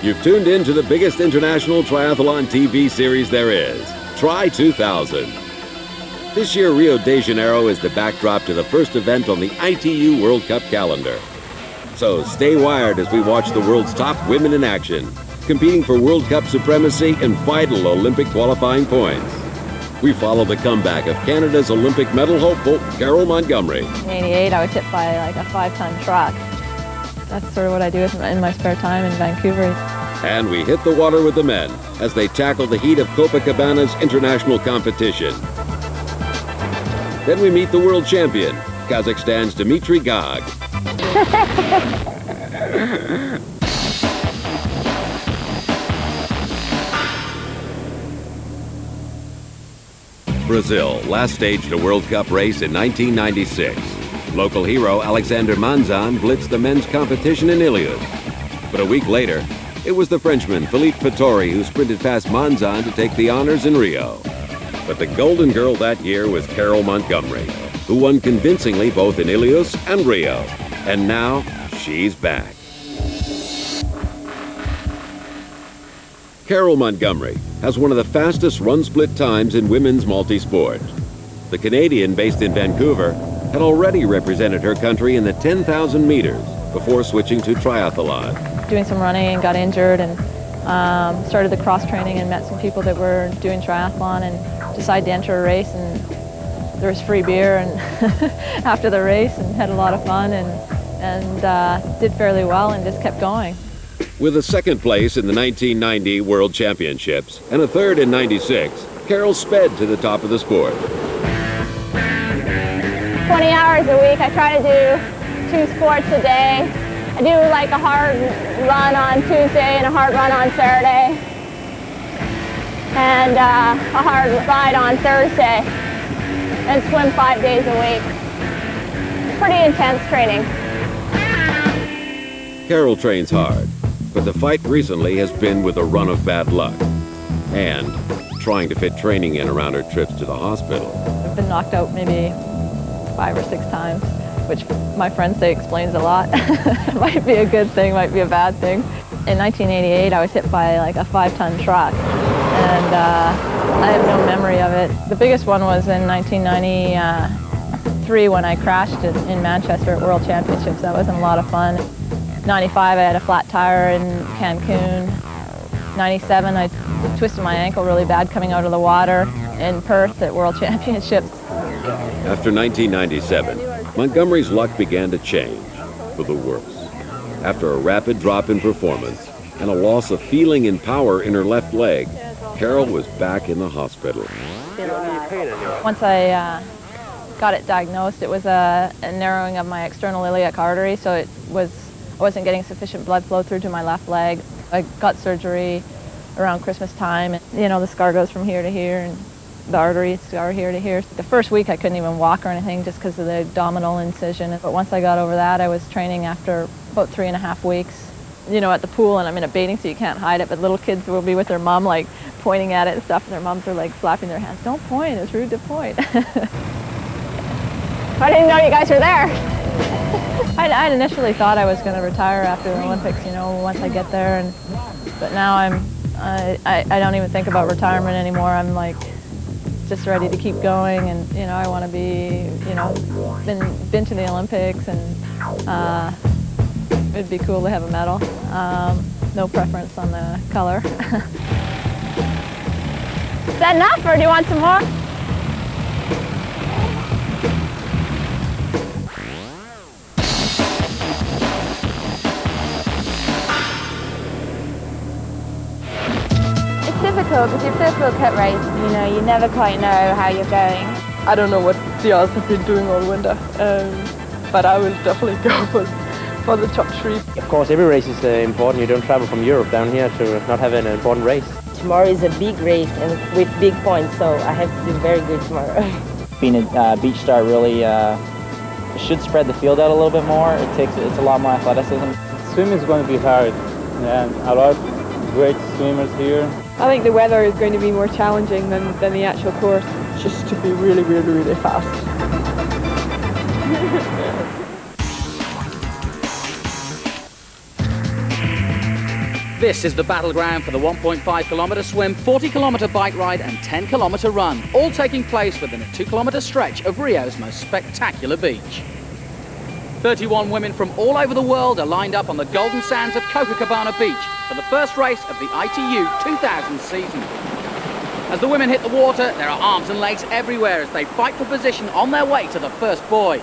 You've tuned in to the biggest international triathlon TV series there is, Tri 2000. This year, Rio de Janeiro is the backdrop to the first event on the ITU World Cup calendar. So stay wired as we watch the world's top women in action, competing for World Cup supremacy and vital Olympic qualifying points. We follow the comeback of Canada's Olympic medal hopeful, Carol Montgomery. In '88, I was hit by like a 5-ton truck. That's sort of what I do in my spare time in Vancouver. And we hit the water with the men as they tackle the heat of Copacabana's international competition. Then we meet the world champion, Kazakhstan's Dmitry Gag. Brazil last staged a World Cup race in 1996. Local hero Alexander Manzan blitzed the men's competition in Ilios. But a week later, it was the Frenchman Philippe Pittori who sprinted past Manzan to take the honors in Rio. But the golden girl that year was Carol Montgomery, who won convincingly both in Ilios and Rio. And now, she's back. Carol Montgomery has one of the fastest run split times in women's multi-sport. The Canadian, based in Vancouver, had already represented her country in the 10,000 meters before switching to triathlon. Doing some running and got injured and started the cross training and met some people that were doing triathlon and decided to enter a race, and there was free beer and after the race, and had a lot of fun and did fairly well and just kept going. With a second place in the 1990 World Championships and a third in '96, Carol sped to the top of the sport. 20 hours a week. I try to do 2 sports a day. I do like a hard run on Tuesday and a hard run on Saturday, and a hard ride on Thursday, and swim 5 days a week. Pretty intense training. Carol trains hard, but the fight recently has been with a run of bad luck and trying to fit training in around her trips to the hospital. I've been knocked out maybe 5 or 6 times, which my friends say explains a lot. Might be a good thing, might be a bad thing. In 1988, I was hit by like a 5-ton truck, and I have no memory of it. The biggest one was in 1993 when I crashed in Manchester at World Championships. That wasn't a lot of fun. 95, I had a flat tire in Cancun. 97, I twisted my ankle really bad coming out of the water in Perth at World Championships. After 1997, Montgomery's luck began to change for the worse. After a rapid drop in performance and a loss of feeling and power in her left leg, Carol was back in the hospital. Once I got it diagnosed, it was a narrowing of my external iliac artery, so I wasn't getting sufficient blood flow through to my left leg. I got surgery around Christmas time, and you know, the scar goes from here to here, and the artery scar here to here. The first week I couldn't even walk or anything just because of the abdominal incision. But once I got over that, I was training after about 3.5 weeks. You know, at the pool, and I'm in a bathing suit, you can't hide it, but little kids will be with their mom like pointing at it and stuff, and their moms are like slapping their hands. Don't point, it's rude to point. I didn't know you guys were there. I initially thought I was going to retire after the Olympics, you know, once I get there, but now I don't even think about retirement anymore. I'm like just ready to keep going, and you know, I want to be, you know, been to the Olympics, and it'd be cool to have a medal. No preference on the color. Is that enough, or do you want some more? Difficult because your first World Cup race, you know, you never quite know how you're going. I don't know what the others have been doing all winter, but I will definitely go for the top 3. Of course, every race is important. You don't travel from Europe down here to not have an important race. Tomorrow is a big race and with big points, so I have to do very good tomorrow. Being a beach star really should spread the field out a little bit more. It's a lot more athleticism. Swimming is going to be hard, and a lot of great swimmers here. I think the weather is going to be more challenging than the actual course, just to be really, really, really fast. This is the battleground for the 1.5 kilometre swim, 40 kilometre bike ride and 10 kilometre run, all taking place within a 2 kilometre stretch of Rio's most spectacular beach. 31 women from all over the world are lined up on the golden sands of Copacabana Beach for the first race of the ITU 2000 season. As the women hit the water, there are arms and legs everywhere as they fight for position on their way to the first buoy.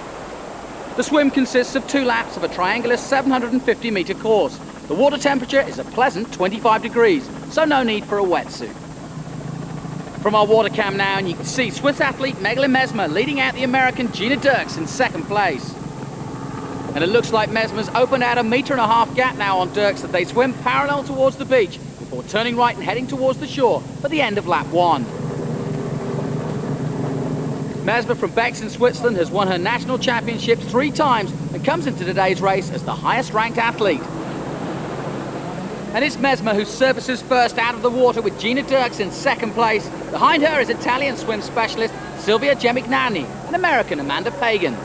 The swim consists of 2 laps of a triangular 750-metre course. The water temperature is a pleasant 25 degrees, so no need for a wetsuit. From our water cam now, and you can see Swiss athlete Megalyn Mesmer leading out the American Gina Dirks in second place. And it looks like Mesmer's opened out a 1.5 metre gap now on Dirks as they swim parallel towards the beach before turning right and heading towards the shore for the end of lap 1. Mesmer from Bex in Switzerland has won her national championships 3 times and comes into today's race as the highest ranked athlete. And it's Mesmer who surfaces first out of the water with Gina Dirks in second place. Behind her is Italian swim specialist Silvia Gemignani and American Amanda Pagan.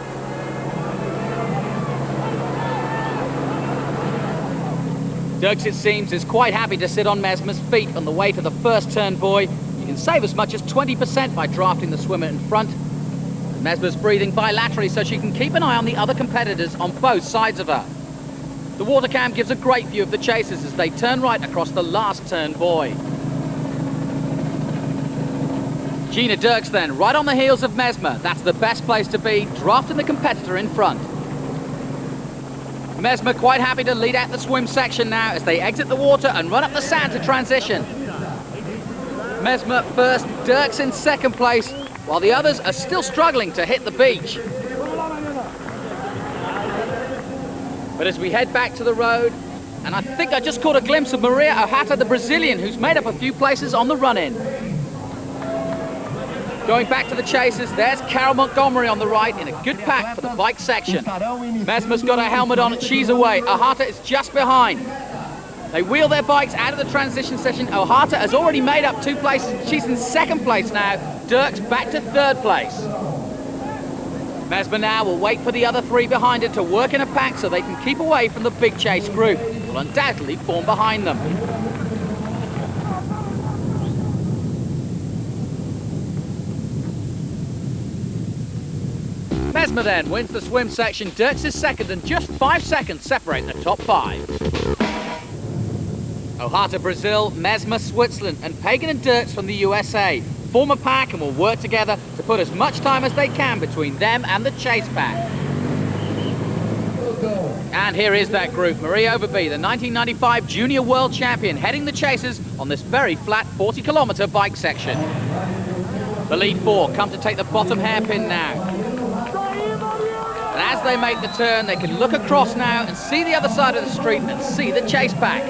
Dirks, it seems, is quite happy to sit on Mesmer's feet on the way to the first turn buoy. You can save as much as 20% by drafting the swimmer in front. And Mesmer's breathing bilaterally so she can keep an eye on the other competitors on both sides of her. The water cam gives a great view of the chasers as they turn right across the last turn buoy. Gina Dirks then, right on the heels of Mesmer. That's the best place to be, drafting the competitor in front. Mesmer quite happy to lead out the swim section now as they exit the water and run up the sand to transition. Mesmer first, Dirks in second place, while the others are still struggling to hit the beach. But as we head back to the road, and I think I just caught a glimpse of Maria Ojata, the Brazilian, who's made up a few places on the run-in. Going back to the chasers, there's Carol Montgomery on the right in a good pack for the bike section. Mesmer's got her helmet on and she's away. Ojata is just behind. They wheel their bikes out of the transition session. Ojata has already made up 2 places. She's in second place now. Dirks back to third place. Mesmer now will wait for the other 3 behind her to work in a pack so they can keep away from the big chase group, who will undoubtedly form behind them. Mesmer then wins the swim section. Dirks is second and just 5 seconds separate the top 5. Ojata Brazil, Mesmer Switzerland and Pagan and Dirks from the USA form a pack and will work together to put as much time as they can between them and the chase pack. And here is that group. Maria Overby, the 1995 Junior World Champion, heading the chasers on this very flat 40-kilometre bike section. The lead 4 come to take the bottom hairpin now. And as they make the turn, they can look across now and see the other side of the street and see the chase pack.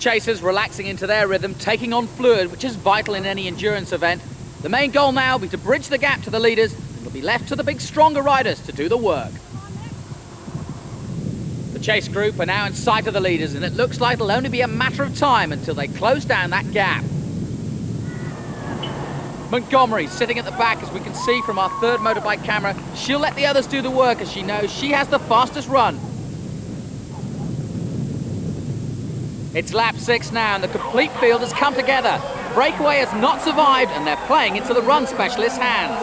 Chasers relaxing into their rhythm, taking on fluid, which is vital in any endurance event. The main goal now will be to bridge the gap to the leaders, and it'll be left to the big stronger riders to do the work. The chase group are now in sight of the leaders, and it looks like it'll only be a matter of time until they close down that gap. Montgomery sitting at the back, as we can see from our third motorbike camera. She'll let the others do the work as she knows she has the fastest run. It's lap 6 now and the complete field has come together. Breakaway has not survived and they're playing into the run specialist's hands.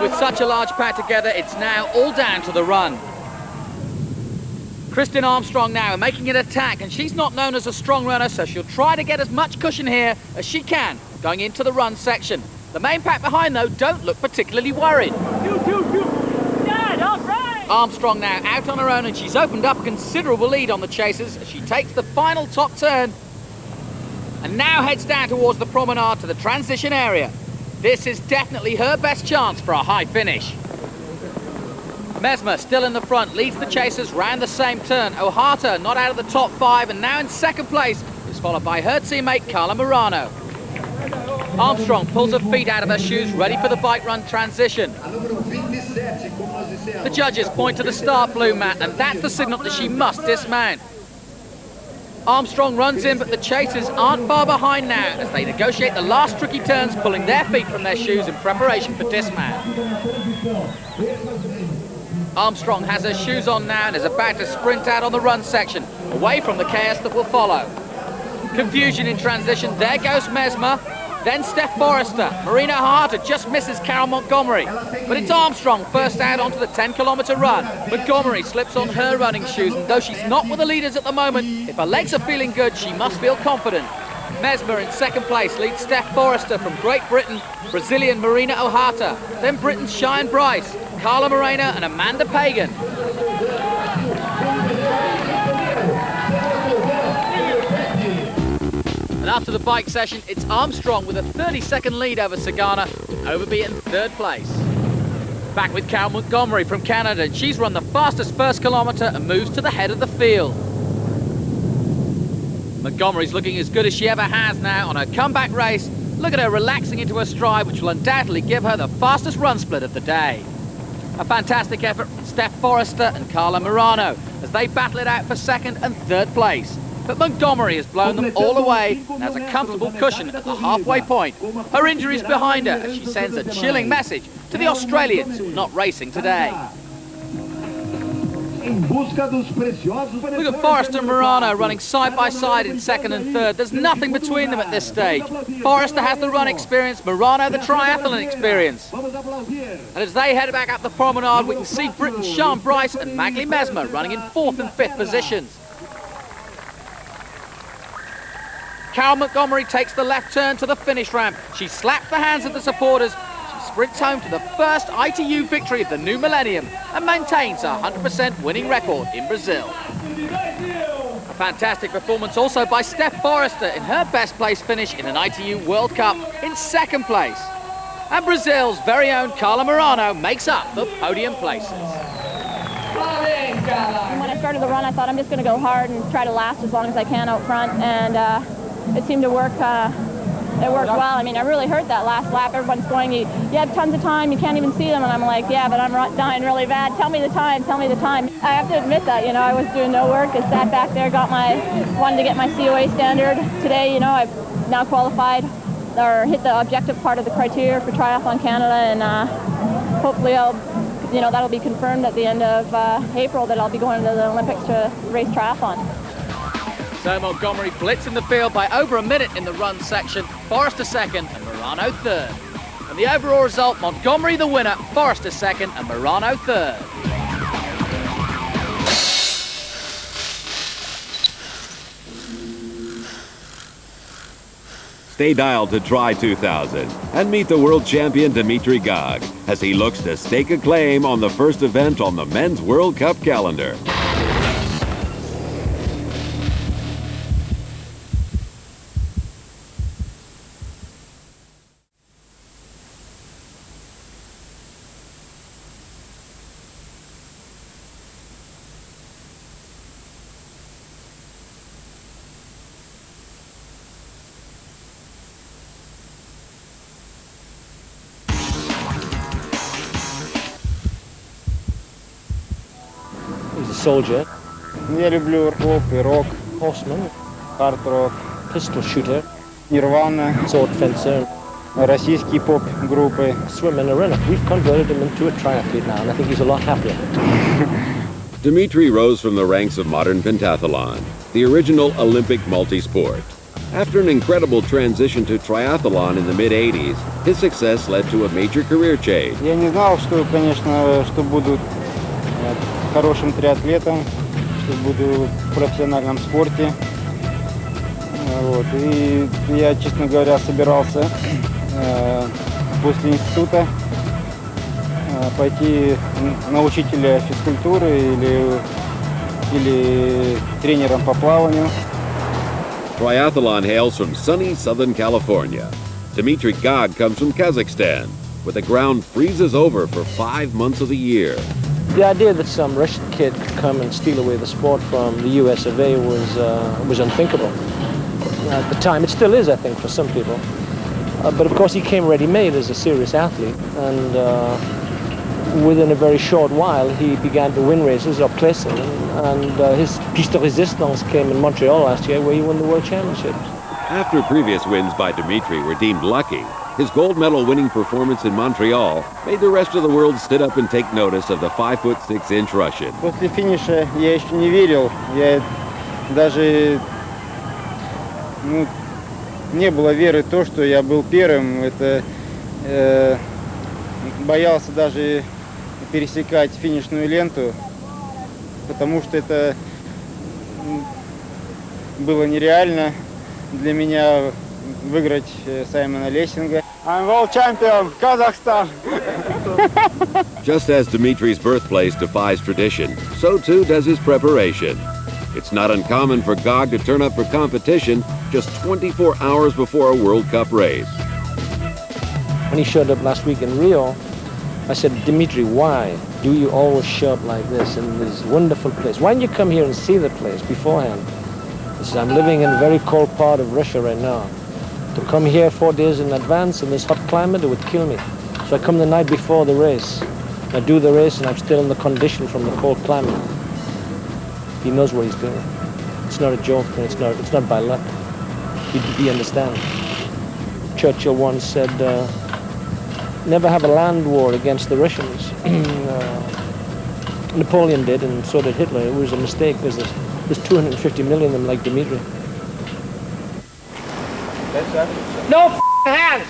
With such a large pack together, it's now all down to the run. Kristen Armstrong now making an attack, and she's not known as a strong runner, so she'll try to get as much cushion here as she can going into the run section. The main pack behind, though, don't look particularly worried. Armstrong now out on her own, and she's opened up a considerable lead on the chasers as she takes the final top turn and now heads down towards the promenade to the transition area. This is definitely her best chance for a high finish. Mesmer still in the front, leads the chasers round the same turn. Ojata not out of the top 5 and now in second place is followed by her teammate Carla Murano. Armstrong pulls her feet out of her shoes, ready for the bike run transition. The judges point to the start blue mat, and that's the signal that she must dismount. Armstrong runs in, but the chasers aren't far behind now as they negotiate the last tricky turns, pulling their feet from their shoes in preparation for dismount. Armstrong has her shoes on now and is about to sprint out on the run section, away from the chaos that will follow. Confusion in transition, there goes Mesmer, then Steph Forrester. Marina Harter just misses Carol Montgomery, but it's Armstrong first out onto the 10-kilometre run. Montgomery slips on her running shoes, and though she's not with the leaders at the moment, if her legs are feeling good, she must feel confident. Mesmer in second place leads Steph Forrester from Great Britain, Brazilian Marina O'Hata, then Britain's Cheyenne Bryce, Carla Morena and Amanda Pagan. And after the bike session, it's Armstrong with a 30-second lead over Sagana, Overby in third place. Back with Carol Montgomery from Canada, and she's run the fastest first kilometre and moves to the head of the field. Montgomery's looking as good as she ever has now on her comeback race. Look at her relaxing into her stride, which will undoubtedly give her the fastest run split of the day. A fantastic effort from Steph Forrester and Carla Morano as they battle it out for second and third place. But Montgomery has blown them all away and has a comfortable cushion at the halfway point. Her injury's behind her as she sends a chilling message to the Australians not racing today. Look at Forrester and Morano running side by side in second and third. There's nothing between them at this stage. Forrester has the run experience, Morano the triathlon experience. And as they head back up the promenade, we can see Britain's Cheyenne Bryce and Magli Mesmer running in fourth and fifth positions. Carol Montgomery takes the left turn to the finish ramp. She slaps the hands of the supporters. Sprints home to the first ITU victory of the new millennium and maintains a 100% winning record in Brazil. A fantastic performance also by Steph Forrester in her best place finish in an ITU World Cup in second place. And Brazil's very own Carla Morano makes up the podium places. When I started the run, I thought I'm just going to go hard and try to last as long as I can out front, and it seemed to work. It worked well. I mean, I really hurt that last lap. Everyone's going, you have tons of time, you can't even see them. And I'm like, yeah, but I'm dying really bad. Tell me the time, tell me the time. I have to admit that, I was doing no work. I sat back there, wanted to get my COA standard. Today, I've now qualified or hit the objective part of the criteria for Triathlon Canada, and hopefully that'll be confirmed at the end of April that I'll be going to the Olympics to race triathlon. So Montgomery blitz in the field by over a minute in the run section, Forrester second and Morano third. And the overall result, Montgomery the winner, Forrester second and Morano third. Stay dialed to Try 2000 and meet the world champion Dimitri Gog as he looks to stake a claim on the first event on the Men's World Cup calendar. He's a soldier. Я люблю поп и рок, Horseman, хард-рок, pistol shooter, Nirvana, sword fencer, российские поп-группы. swimmer and a runner. We've converted him into a triathlete now, and I think he's a lot happier. Dimitri rose from the ranks of modern pentathlon, the original Olympic multi-sport. After an incredible transition to triathlon in the mid-80s, his success led to a major career change. Я не знал, что, конечно, что буду хорошим триатлетом, что буду в профессиональном спорте. И я, честно говоря, собирался после института пойти на учителя физкультуры или тренером по плаванию. Triathlon hails from sunny Southern California. Dimitri Gog comes from Kazakhstan, where the ground freezes over for 5 months of the year. The idea that some Russian kid could come and steal away the sport from the US of A was unthinkable. At the time, it still is, I think, for some people. But of course, he came ready-made as a serious athlete, and within a very short while, he began to win races up Plessin, and his piece de resistance came in Montreal last year, where he won the World Championships. After previous wins by Dimitri were deemed lucky, His gold medal winning performance in Montreal made the rest of the world sit up and take notice of the 5'6" Russian. После финиша я еще не верил, я даже не было веры в то, что я был первым. Это боялся даже пересекать финишную ленту, потому что это было нереально для меня выиграть Саймона Лессинга. I'm world champion, Kazakhstan. Just as Dimitri's birthplace defies tradition, so too does his preparation. It's not uncommon for Gog to turn up for competition just 24 hours before a World Cup race. When he showed up last week in Rio, I said, Dimitri, why do you always show up like this in this wonderful place? Why don't you come here and see the place beforehand? He says, I'm living in a very cold part of Russia right now. To come here 4 days in advance in this hot climate, it would kill me. So I come the night before the race. I do the race and I'm still in the condition from the cold climate. He knows what he's doing. It's not a joke and it's not by luck. He understands. Churchill once said, never have a land war against the Russians. Napoleon did, and so did Hitler. It was a mistake because there's 250 million of them like Dimitri. No hands!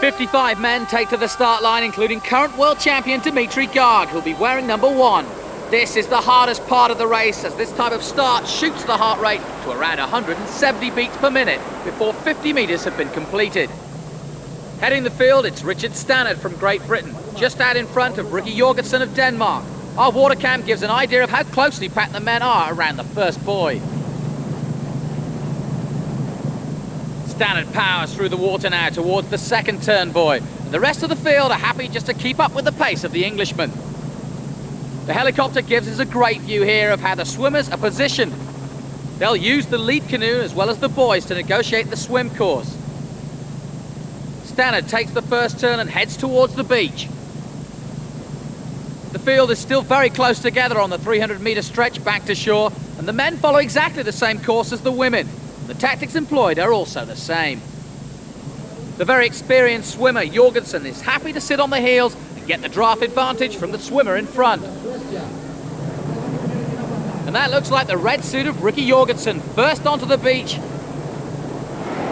55 men take to the start line, including current world champion Dimitri Garg, who'll be wearing number 1. This is the hardest part of the race, as this type of start shoots the heart rate to around 170 beats per minute before 50 metres have been completed. Heading the field, it's Richard Stannard from Great Britain, just out in front of Ricky Jorgensen of Denmark. Our water cam gives an idea of how closely packed the men are around the first buoy. Stannard powers through the water now towards the second turn buoy, and the rest of the field are happy just to keep up with the pace of the Englishman. The helicopter gives us a great view here of how the swimmers are positioned. They'll use the lead canoe as well as the buoys to negotiate the swim course. Stannard takes the first turn and heads towards the beach. The field is still very close together on the 300-metre stretch back to shore, and the men follow exactly the same course as the women. The tactics employed are also the same. The very experienced swimmer Jorgensen is happy to sit on the heels and get the draft advantage from the swimmer in front. And that looks like the red suit of Ricky Jorgensen first onto the beach.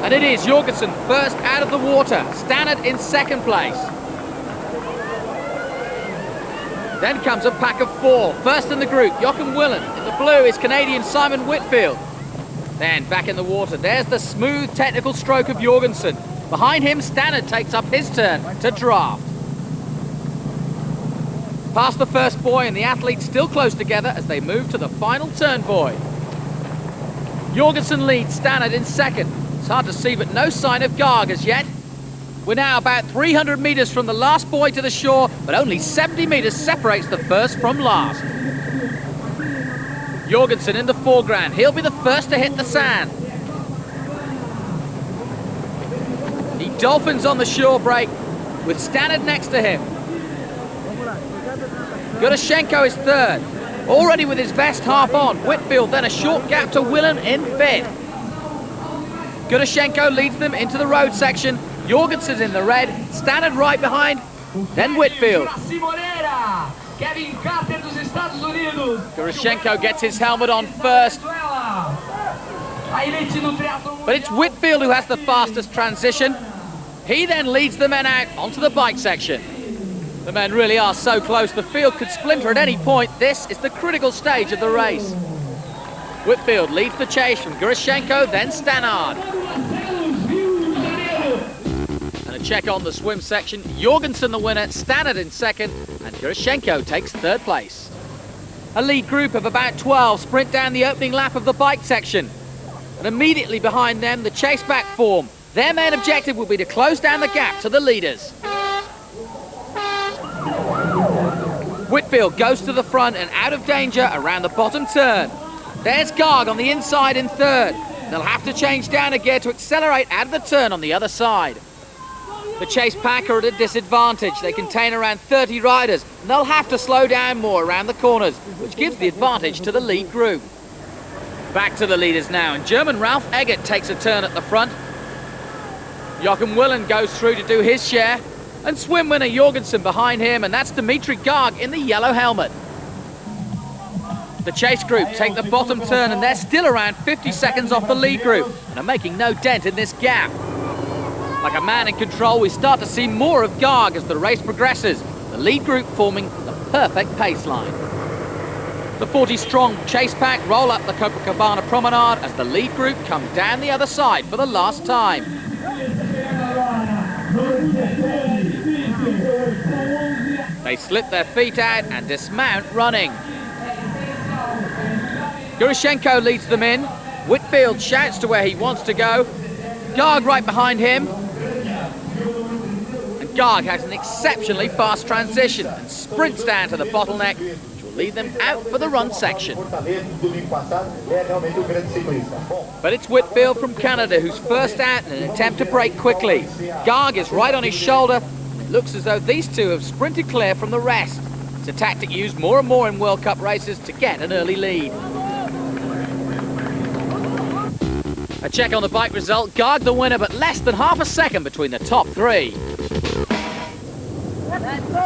And it is Jorgensen first out of the water, Stannard in second place. Then comes a pack of 4. First in the group, Joachim Willen. In the blue is Canadian Simon Whitfield. Then back in the water, there's the smooth technical stroke of Jorgensen. Behind him, Stannard takes up his turn to draft. Past the first buoy and the athletes still close together as they move to the final turn buoy. Jorgensen leads Stannard in second. It's hard to see, but no sign of Garg as yet. We're now about 300 metres from the last buoy to the shore, but only 70 metres separates the first from last. Jorgensen in the foreground. He'll be the first to hit the sand. He dolphins on the shore break with Stannard next to him. Gurashenko is third, already with his vest half on. Whitfield then a short gap to Willen in fifth. Gurashenko leads them into the road section. Jorgensen's in the red, Stannard right behind, then Whitfield. Gurashenko gets his helmet on first. But it's Whitfield who has the fastest transition. He then leads the men out onto the bike section. The men really are so close, the field could splinter at any point. This is the critical stage of the race. Whitfield leads the chase from Gurashenko, then Stannard. And a check on the swim section. Jorgensen the winner, Stannard in second, and Gurashenko takes third place. A lead group of about 12 sprint down the opening lap of the bike section. And immediately behind them, the chase back form. Their main objective will be to close down the gap to the leaders. Whitfield goes to the front and out of danger around the bottom turn. There's Garg on the inside in third. They'll have to change down a gear to accelerate out of the turn on the other side. The chase pack are at a disadvantage. They contain around 30 riders, and they'll have to slow down more around the corners, which gives the advantage to the lead group. Back to the leaders now, and German Ralf Egert takes a turn at the front. Joachim Willen goes through to do his share, and swim winner Jorgensen behind him, and that's Dimitri Garg in the yellow helmet. The chase group take the bottom turn, and they're still around 50 seconds off the lead group, and are making no dent in this gap. Like a man in control, we start to see more of Garg as the race progresses, the lead group forming the perfect pace line. The 40-strong chase pack roll up the Copacabana promenade as the lead group come down the other side for the last time. They slip their feet out and dismount running. Gurushenko leads them in. Whitfield shouts to where he wants to go. Garg right behind him. And Garg has an exceptionally fast transition and sprints down to the bottleneck, which will lead them out for the run section. But it's Whitfield from Canada who's first out in an attempt to break quickly. Garg is right on his shoulder. It looks as though these two have sprinted clear from the rest. It's a tactic used more and more in World Cup races to get an early lead. A check on the bike result, Garg the winner, but less than half a second between the top three.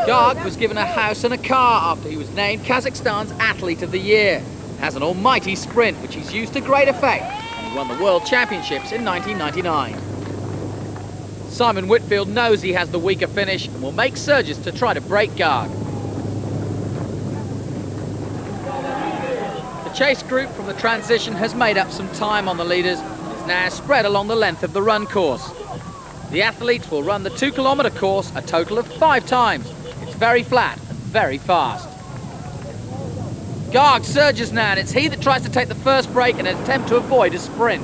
Garg was given a house and a car after he was named Kazakhstan's Athlete of the Year. Has an almighty sprint, which he's used to great effect, and he won the World Championships in 1999. Simon Whitfield knows he has the weaker finish and will make surges to try to break Garg. The chase group from the transition has made up some time on the leaders and is now spread along the length of the run course. The athletes will run the 2-kilometre course a total of 5 times. It's very flat and very fast. Garg surges now, and it's he that tries to take the first break in an attempt to avoid a sprint.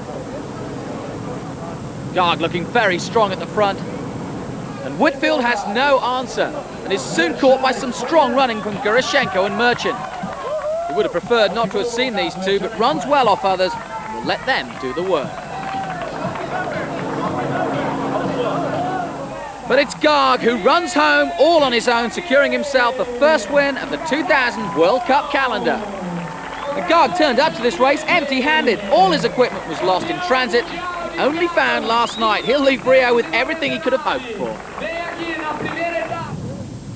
Garg looking very strong at the front. And Whitfield has no answer and is soon caught by some strong running from Gurushenko and Merchant. He would have preferred not to have seen these two, but runs well off others and will let them do the work. But it's Garg who runs home all on his own, securing himself the first win of the 2000 World Cup calendar. And Garg turned up to this race empty-handed. All his equipment was lost in transit, only found last night. He'll leave Rio with everything he could have hoped for.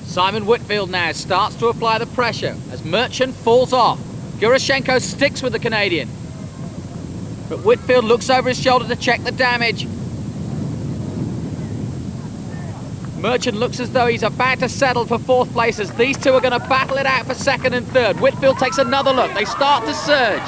Simon Whitfield now starts to apply the pressure as Merchant falls off. Gurushenko sticks with the Canadian. But Whitfield looks over his shoulder to check the damage. Merchant looks as though he's about to settle for 4th place as these two are going to battle it out for 2nd and 3rd. Whitfield takes another look. They start to surge.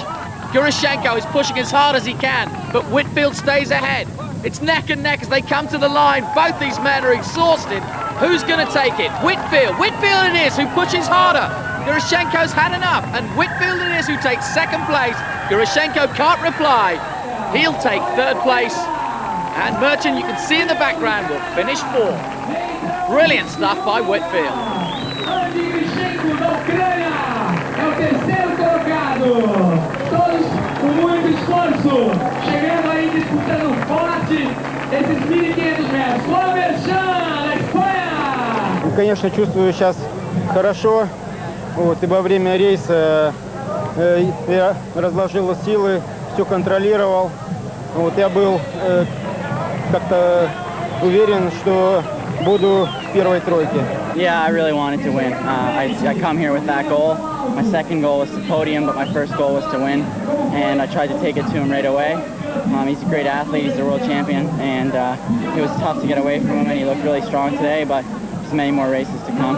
Gurushenko is pushing as hard as he can, but Whitfield stays ahead. It's neck and neck as they come to the line. Both these men are exhausted. Who's going to take it? Whitfield. Whitfield it is who pushes harder. Gurushenko's had enough, and Whitfield it is who takes 2nd place. Gurushenko can't reply. He'll take 3rd place. And Merchant, you can see in the background, will finish 4th. Brilliant stuff by Whitfield. Конечно, чувствую сейчас хорошо. Вот, и во время рейса я разложил силы, все контролировал. Вот, я был как-то уверен, что буду в первой тройке. Yeah, I really wanted to win. I come here with that goal. My second goal was to podium, but my first goal was to win. And I tried to take it to him right away. He's a great athlete, he's a world champion, and it was tough to get away from him, and he looked really strong today, but there's many more races to come.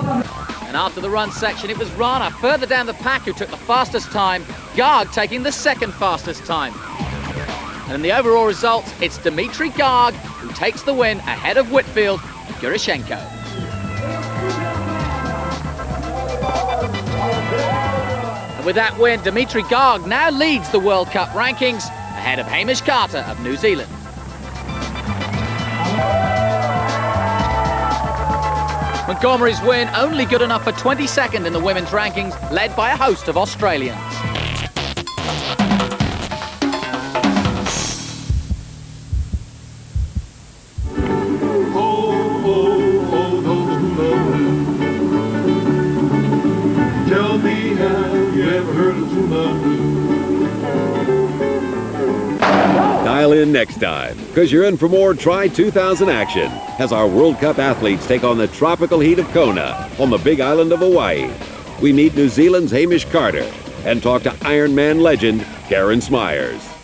And after the run section, it was Rana further down the pack who took the fastest time, Garg taking the 2nd fastest time. And in the overall results, it's Dimitri Garg who takes the win ahead of Whitfield and Gurushenko. And with that win, Dimitri Garg now leads the World Cup rankings ahead of Hamish Carter of New Zealand. Montgomery's win only good enough for 22nd in the women's rankings, led by a host of Australians. in next time, because you're in for more Try 2000 action as our World Cup athletes take on the tropical heat of Kona on the big island of Hawaii. We meet New Zealand's Hamish Carter and talk to Ironman legend Karen Smyers.